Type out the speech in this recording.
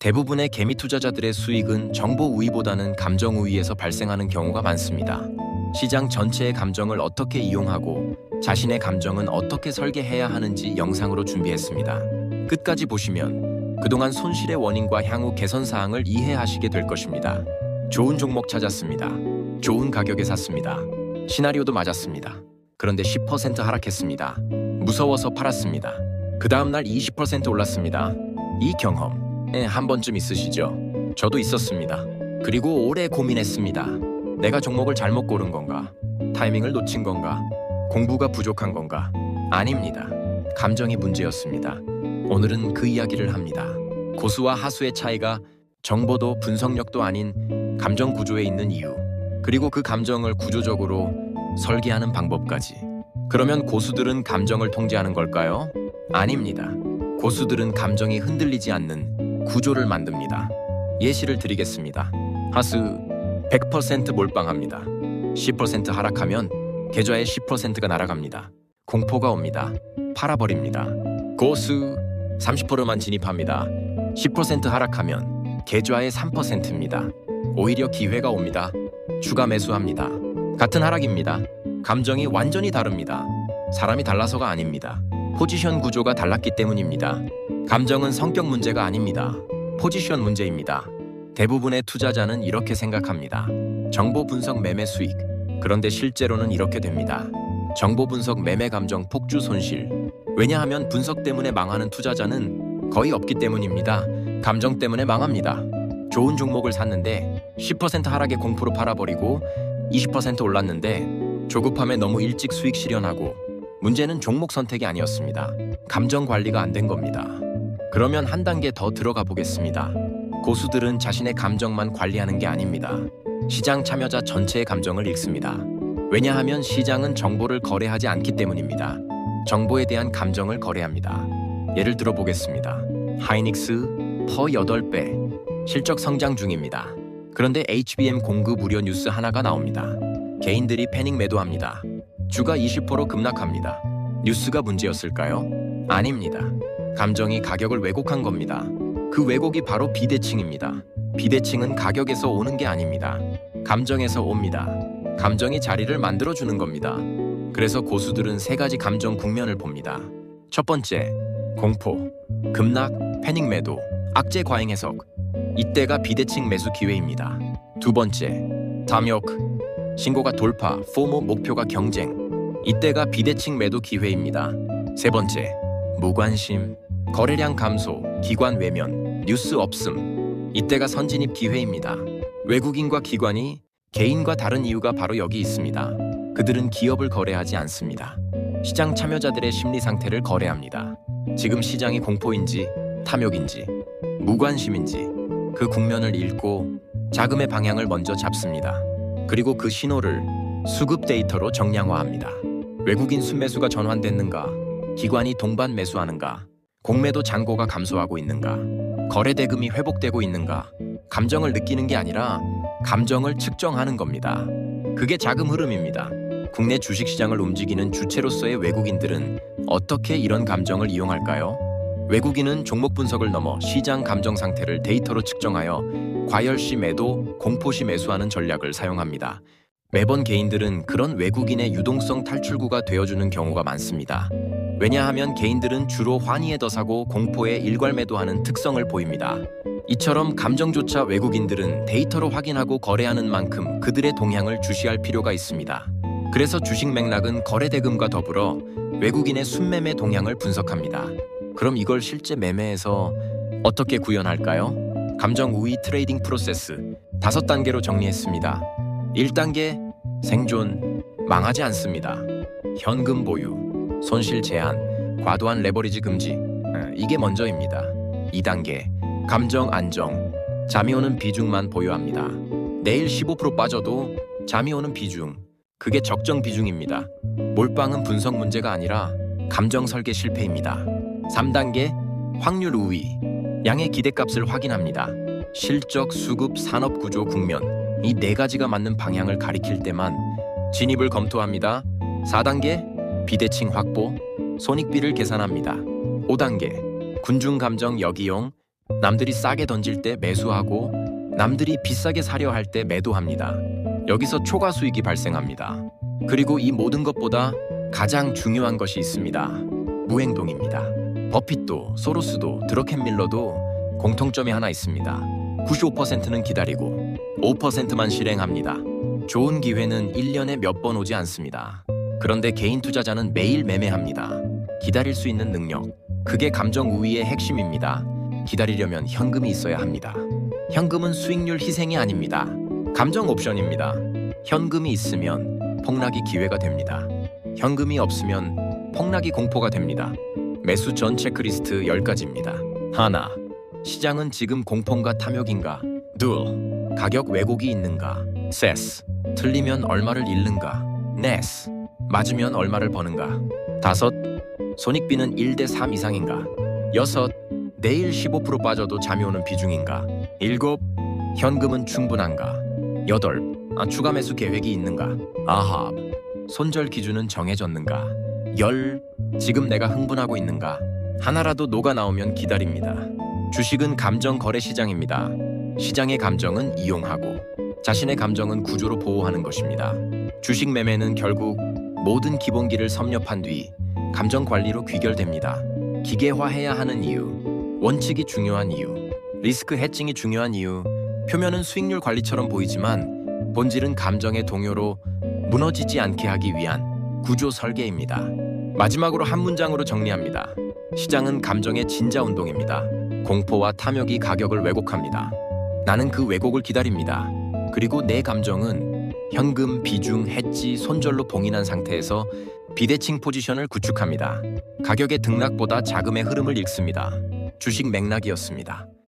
대부분의 개미 투자자들의 수익은 정보 우위보다는 감정 우위에서 발생하는 경우가 많습니다. 시장 전체의 감정을 어떻게 이용하고 자신의 감정은 어떻게 설계해야 하는지 영상으로 준비했습니다. 끝까지 보시면 그동안 손실의 원인과 향후 개선 사항을 이해하시게 될 것입니다. 좋은 종목 찾았습니다. 좋은 가격에 샀습니다. 시나리오도 맞았습니다. 그런데 10% 하락했습니다. 무서워서 팔았습니다. 그 다음날 20% 올랐습니다. 이 경험 한 번쯤 있으시죠? 저도 있었습니다. 그리고 오래 고민했습니다. 내가 종목을 잘못 고른 건가? 타이밍을 놓친 건가? 공부가 부족한 건가? 아닙니다. 감정이 문제였습니다. 오늘은 그 이야기를 합니다. 고수와 하수의 차이가 정보도 분석력도 아닌 감정 구조에 있는 이유, 그리고 그 감정을 구조적으로 설계하는 방법까지. 그러면 고수들은 감정을 통제하는 걸까요? 아닙니다. 고수들은 감정이 흔들리지 않는 구조를 만듭니다. 예시를 드리겠습니다. 하수 100% 몰빵합니다. 10% 하락하면 계좌의 10%가 날아갑니다. 공포가 옵니다. 팔아버립니다. 고수 30%만 진입합니다. 10% 하락하면 계좌의 3%입니다. 오히려 기회가 옵니다. 추가 매수합니다. 같은 하락입니다. 감정이 완전히 다릅니다. 사람이 달라서가 아닙니다. 포지션 구조가 달랐기 때문입니다. 감정은 성격 문제가 아닙니다. 포지션 문제입니다. 대부분의 투자자는 이렇게 생각합니다. 정보 분석 매매 수익. 그런데 실제로는 이렇게 됩니다. 정보 분석 매매 감정 폭주 손실. 왜냐하면 분석 때문에 망하는 투자자는 거의 없기 때문입니다. 감정 때문에 망합니다. 좋은 종목을 샀는데 10% 하락에 공포로 팔아버리고 20% 올랐는데 조급함에 너무 일찍 수익 실현하고, 문제는 종목 선택이 아니었습니다. 감정 관리가 안 된 겁니다. 그러면 한 단계 더 들어가 보겠습니다. 고수들은 자신의 감정만 관리하는 게 아닙니다. 시장 참여자 전체의 감정을 읽습니다. 왜냐하면 시장은 정보를 거래하지 않기 때문입니다. 정보에 대한 감정을 거래합니다. 예를 들어 보겠습니다. 하이닉스 퍼 8배 실적 성장 중입니다. 그런데 HBM 공급 우려 뉴스 하나가 나옵니다. 개인들이 패닉 매도합니다. 주가 20% 급락합니다. 뉴스가 문제였을까요? 아닙니다. 감정이 가격을 왜곡한 겁니다. 그 왜곡이 바로 비대칭입니다. 비대칭은 가격에서 오는 게 아닙니다. 감정에서 옵니다. 감정이 자리를 만들어주는 겁니다. 그래서 고수들은 세 가지 감정 국면을 봅니다. 첫 번째, 공포, 급락, 패닉 매도, 악재 과잉 해석. 이때가 비대칭 매수 기회입니다. 두 번째, 탐욕, 신고가 돌파, 포모 목표가 경쟁. 이때가 비대칭 매도 기회입니다. 세 번째, 무관심, 거래량 감소, 기관 외면, 뉴스 없음. 이때가 선진입 기회입니다. 외국인과 기관이 개인과 다른 이유가 바로 여기 있습니다. 그들은 기업을 거래하지 않습니다. 시장 참여자들의 심리 상태를 거래합니다. 지금 시장이 공포인지, 탐욕인지, 무관심인지 그 국면을 읽고 자금의 방향을 먼저 잡습니다. 그리고 그 신호를 수급 데이터로 정량화합니다. 외국인 순매수가 전환됐는가, 기관이 동반 매수하는가, 공매도 잔고가 감소하고 있는가, 거래 대금이 회복되고 있는가. 감정을 느끼는 게 아니라 감정을 측정하는 겁니다. 그게 자금 흐름입니다. 국내 주식시장을 움직이는 주체로서의 외국인들은 어떻게 이런 감정을 이용할까요? 외국인은 종목 분석을 넘어 시장 감정 상태를 데이터로 측정하여 과열시 매도, 공포시 매수하는 전략을 사용합니다. 매번 개인들은 그런 외국인의 유동성 탈출구가 되어주는 경우가 많습니다. 왜냐하면 개인들은 주로 환희에 더 사고 공포에 일괄 매도하는 특성을 보입니다. 이처럼 감정조차 외국인들은 데이터로 확인하고 거래하는 만큼 그들의 동향을 주시할 필요가 있습니다. 그래서 주식 맥락은 거래 대금과 더불어 외국인의 순매매 동향을 분석합니다. 그럼 이걸 실제 매매에서 어떻게 구현할까요? 감정 우위 트레이딩 프로세스 5단계로 정리했습니다. 1단계, 생존, 망하지 않습니다. 현금 보유, 손실 제한, 과도한 레버리지 금지. 이게 먼저입니다. 2단계, 감정 안정, 잠이 오는 비중만 보유합니다. 내일 15% 빠져도 잠이 오는 비중, 그게 적정 비중입니다. 몰빵은 분석 문제가 아니라 감정 설계 실패입니다. 3단계, 확률 우위, 양의 기대값을 확인합니다. 실적, 수급, 산업 구조, 국면, 이 4가지가 맞는 방향을 가리킬 때만 진입을 검토합니다. 4단계, 비대칭 확보, 손익비를 계산합니다. 5단계, 군중 감정 역이용, 남들이 싸게 던질 때 매수하고 남들이 비싸게 사려 할 때 매도합니다. 여기서 초과 수익이 발생합니다. 그리고 이 모든 것보다 가장 중요한 것이 있습니다. 무행동입니다. 버핏도, 소로스도, 드러켄밀러도 공통점이 하나 있습니다. 95%는 기다리고 5%만 실행합니다. 좋은 기회는 1년에 몇 번 오지 않습니다. 그런데 개인 투자자는 매일 매매합니다. 기다릴 수 있는 능력, 그게 감정 우위의 핵심입니다. 기다리려면 현금이 있어야 합니다. 현금은 수익률 희생이 아닙니다. 감정 옵션입니다. 현금이 있으면 폭락이 기회가 됩니다. 현금이 없으면 폭락이 공포가 됩니다. 매수 전 체크리스트 10가지입니다. 하나, 시장은 지금 공포인가 탐욕인가? 둘, 가격 왜곡이 있는가? 셋, 틀리면 얼마를 잃는가? 넷, 맞으면 얼마를 버는가? 다섯, 손익비는 1대3 이상인가? 여섯, 내일 15% 빠져도 잠이 오는 비중인가? 일곱, 현금은 충분한가? 여덟, 추가 매수 계획이 있는가? 아홉, 손절 기준은 정해졌는가? 열, 지금 내가 흥분하고 있는가? 하나라도 녹아 나오면 기다립니다. 주식은 감정 거래 시장입니다. 시장의 감정은 이용하고 자신의 감정은 구조로 보호하는 것입니다. 주식 매매는 결국 모든 기본기를 섭렵한 뒤 감정 관리로 귀결됩니다. 기계화해야 하는 이유, 원칙이 중요한 이유, 리스크 해칭이 중요한 이유, 표면은 수익률 관리처럼 보이지만 본질은 감정의 동요로 무너지지 않게 하기 위한 구조 설계입니다. 마지막으로 한 문장으로 정리합니다. 시장은 감정의 진자 운동입니다. 공포와 탐욕이 가격을 왜곡합니다. 나는 그 왜곡을 기다립니다. 그리고 내 감정은 현금, 비중, 해지, 손절로 봉인한 상태에서 비대칭 포지션을 구축합니다. 가격의 등락보다 자금의 흐름을 읽습니다. 주식 맥락이었습니다.